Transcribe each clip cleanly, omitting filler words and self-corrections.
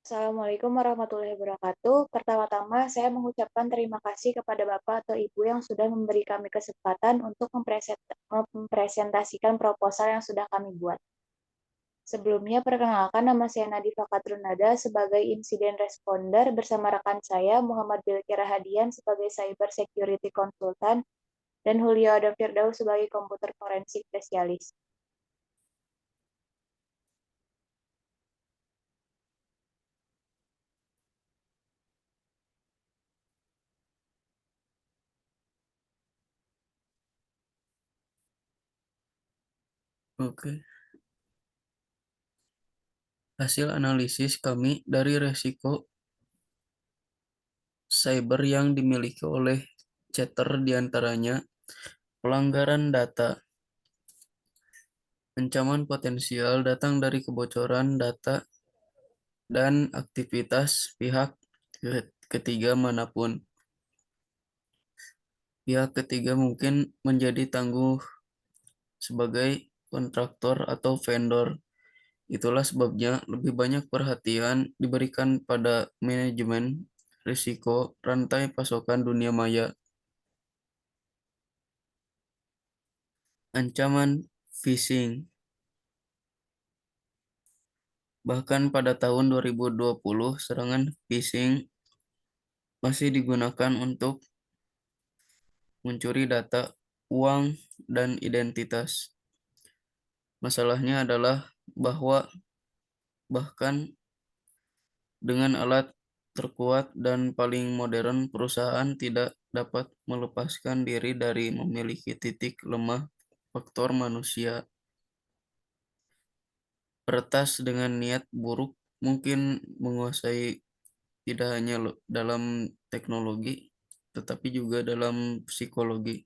Assalamualaikum warahmatullahi wabarakatuh. Pertama-tama, saya mengucapkan terima kasih kepada Bapak atau Ibu yang sudah memberi kami kesempatan untuk mempresentasikan proposal yang sudah kami buat. Sebelumnya, perkenalkan nama saya Nadifa Katrunada sebagai Insiden Responder bersama rekan saya Muhammad Bilkira Hadian sebagai Cyber Security Consultant dan Julio Adam Firdaus sebagai Komputer Forensik Spesialis. Oke, hasil analisis kami dari resiko cyber yang dimiliki oleh chatter diantaranya pelanggaran data. Ancaman potensial datang dari kebocoran data dan aktivitas pihak ketiga manapun. Pihak ketiga mungkin menjadi tangguh sebagai kontraktor atau vendor. Itulah sebabnya lebih banyak perhatian diberikan pada manajemen risiko rantai pasokan dunia maya. Ancaman phishing. Bahkan pada tahun 2020, serangan phishing masih digunakan untuk mencuri data, uang, dan identitas. Masalahnya adalah bahwa bahkan dengan alat terkuat dan paling modern, perusahaan tidak dapat melepaskan diri dari memiliki titik lemah faktor manusia. Peretas dengan niat buruk mungkin menguasai tidak hanya dalam teknologi, tetapi juga dalam psikologi.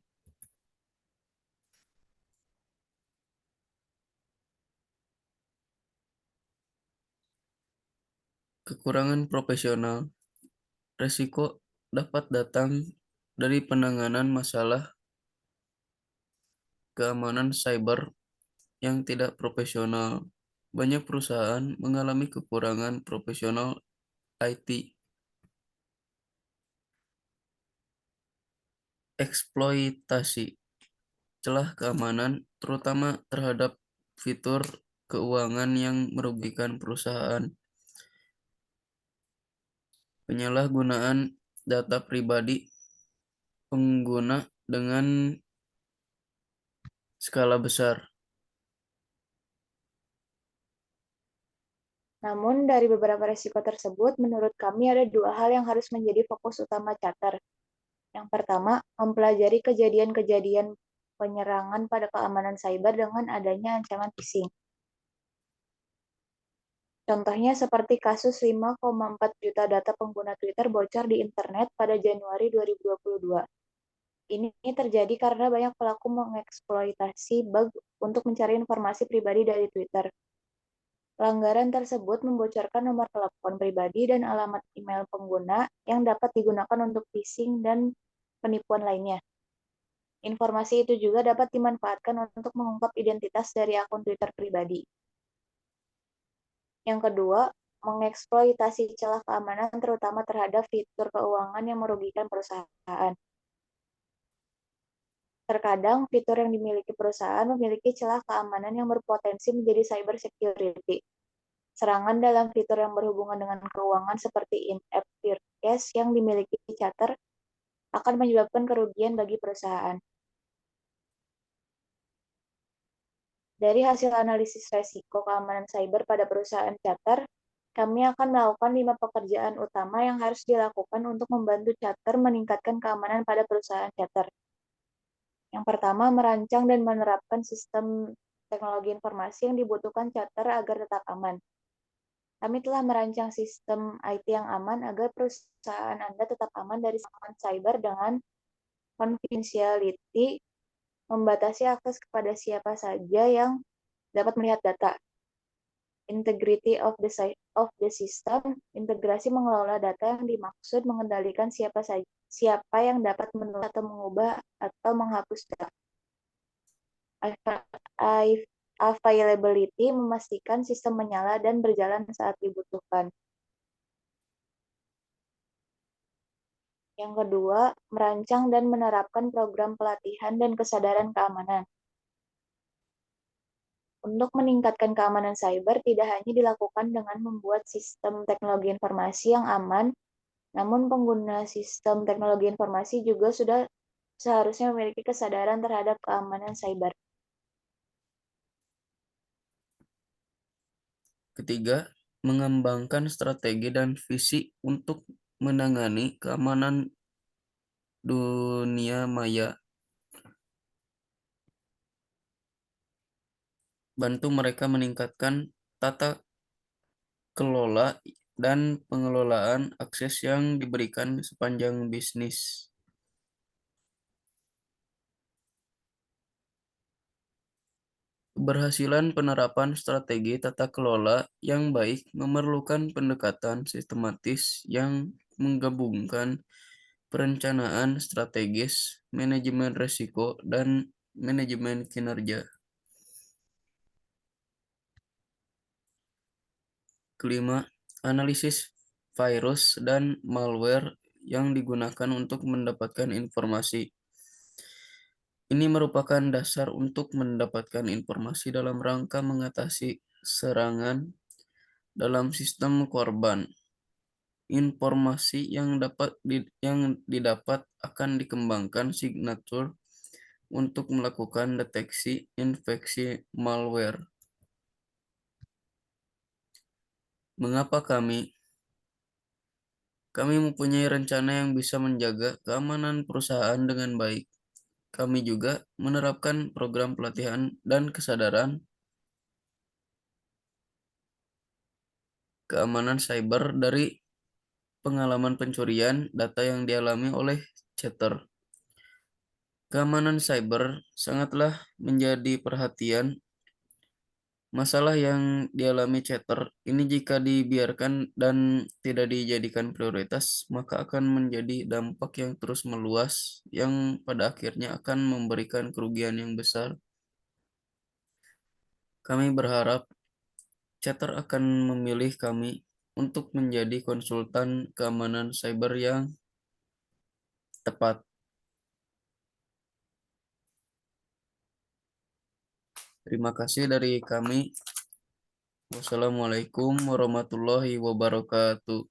Kekurangan profesional. Resiko dapat datang dari penanganan masalah keamanan cyber yang tidak profesional. Banyak perusahaan mengalami kekurangan profesional IT. Eksploitasi celah keamanan, terutama terhadap fitur keuangan yang merugikan perusahaan. Penyalahgunaan data pribadi pengguna dengan skala besar. Namun, dari beberapa risiko tersebut, menurut kami ada dua hal yang harus menjadi fokus utama Chatter. Yang pertama, mempelajari kejadian-kejadian penyerangan pada keamanan cyber dengan adanya ancaman phishing. Contohnya seperti kasus 5,4 juta data pengguna Twitter bocor di internet pada Januari 2022. Ini terjadi karena banyak pelaku mengeksploitasi bug untuk mencari informasi pribadi dari Twitter. Pelanggaran tersebut membocorkan nomor telepon pribadi dan alamat email pengguna yang dapat digunakan untuk phishing dan penipuan lainnya. Informasi itu juga dapat dimanfaatkan untuk mengungkap identitas dari akun Twitter pribadi. Yang kedua, mengeksploitasi celah keamanan terutama terhadap fitur keuangan yang merugikan perusahaan. Terkadang, fitur yang dimiliki perusahaan memiliki celah keamanan yang berpotensi menjadi cyber security. Serangan dalam fitur yang berhubungan dengan keuangan seperti in-app purchase yang dimiliki Chatter akan menyebabkan kerugian bagi perusahaan. Dari hasil analisis resiko keamanan cyber pada perusahaan Chatter, kami akan melakukan 5 pekerjaan utama yang harus dilakukan untuk membantu Chatter meningkatkan keamanan pada perusahaan Chatter. Yang pertama, merancang dan menerapkan sistem teknologi informasi yang dibutuhkan Chatter agar tetap aman. Kami telah merancang sistem IT yang aman agar perusahaan Anda tetap aman dari serangan cyber dengan confidentiality, membatasi akses kepada siapa saja yang dapat melihat data. Integrity of the system, integrasi mengelola data yang dimaksud mengendalikan siapa yang dapat menulis atau mengubah atau menghapus data. Availability, memastikan sistem menyala dan berjalan saat dibutuhkan. Yang kedua, merancang dan menerapkan program pelatihan dan kesadaran keamanan. Untuk meningkatkan keamanan cyber tidak hanya dilakukan dengan membuat sistem teknologi informasi yang aman, namun pengguna sistem teknologi informasi juga sudah seharusnya memiliki kesadaran terhadap keamanan cyber. Ketiga, mengembangkan strategi dan visi untuk menangani keamanan dunia maya. Bantu mereka meningkatkan tata kelola dan pengelolaan akses yang diberikan sepanjang bisnis. Keberhasilan penerapan strategi tata kelola yang baik memerlukan pendekatan sistematis yang menggabungkan perencanaan strategis, manajemen risiko, dan manajemen kinerja. Kelima, analisis virus dan malware yang digunakan untuk mendapatkan informasi. Ini merupakan dasar untuk mendapatkan informasi dalam rangka mengatasi serangan dalam sistem korban. Informasi yang didapat akan dikembangkan signature untuk melakukan deteksi infeksi malware. Mengapa kami mempunyai rencana yang bisa menjaga keamanan perusahaan dengan baik. Kami juga menerapkan program pelatihan dan kesadaran keamanan cyber dari pengalaman pencurian data yang dialami oleh chatter. Keamanan cyber sangatlah menjadi perhatian. Masalah yang dialami chatter ini jika dibiarkan dan tidak dijadikan prioritas, maka akan menjadi dampak yang terus meluas yang pada akhirnya akan memberikan kerugian yang besar. Kami berharap chatter akan memilih kami untuk menjadi konsultan keamanan cyber yang tepat. Terima kasih dari kami. Wassalamualaikum warahmatullahi wabarakatuh.